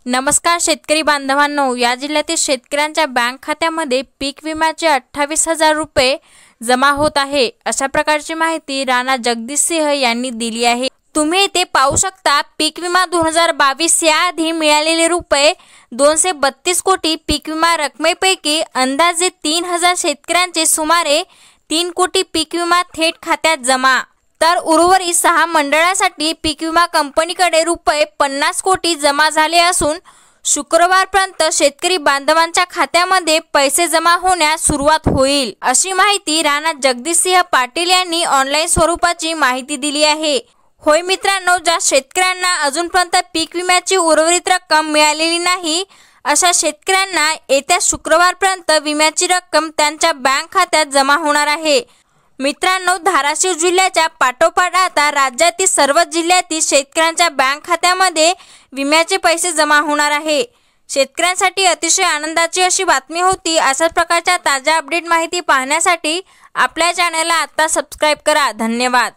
नमस्कार शेतकरी बांधवांनो, या जिल्ह्यातील शेतकऱ्यांच्या बँक खात्यामध्ये पीक विम्याचे 28,000 रुपये जमा होत आहे। अशा प्रकारची माहिती राणा जगदीश सिंह यांनी दिली आहे। तुम्ही इथे पाहू शकता, पीक विमा 2022 याआधी मिळालेले रुपये 232 कोटी पीक विमा रकमेपैकी अंदाजे 3,000 शेतकऱ्यांचे सुमारे 3 कोटी पीक विमा थेट खात्यात जमा, तर उर्वरित 6 मंडळासाठी पीक विमा कंपनीकडे रुपये 50 कोटी जमा झाले असून शुक्रवारपर्यंत शेतकरी बांधवांच्या खात्यामध्ये पैसे जमा होण्यास सुरुवात होईल, अशी माहिती राणा जगदीश सिंह पाटील यांनी ऑनलाईन स्वरूपाची माहिती दिली आहे। होय मित्रांनो, ज्या शेतकऱ्यांना अजूनपर्यंत पीक विम्याची उर्वरित रक्कम मिळालेली नाही, अशा शेतकऱ्यांना येत्या शुक्रवारपर्यंत विम्याची रक्कम त्यांच्या बँक खात्यात जमा होणार आहे। मित्रांनो, धाराशिव जिल्ह्याच्या पाठोपाठ आता राज्यातील सर्व जिल्ह्यातील शेतकऱ्यांच्या बँक खात्यामध्ये विम्याचे पैसे जमा होणार आहे। शेतकऱ्यांसाठी अतिशय आनंदाची अशी बातमी होती। अशाच प्रकारच्या ताज्या अपडेट माहिती पाहण्यासाठी आपल्या चॅनलला आता सबस्क्राइब करा। धन्यवाद।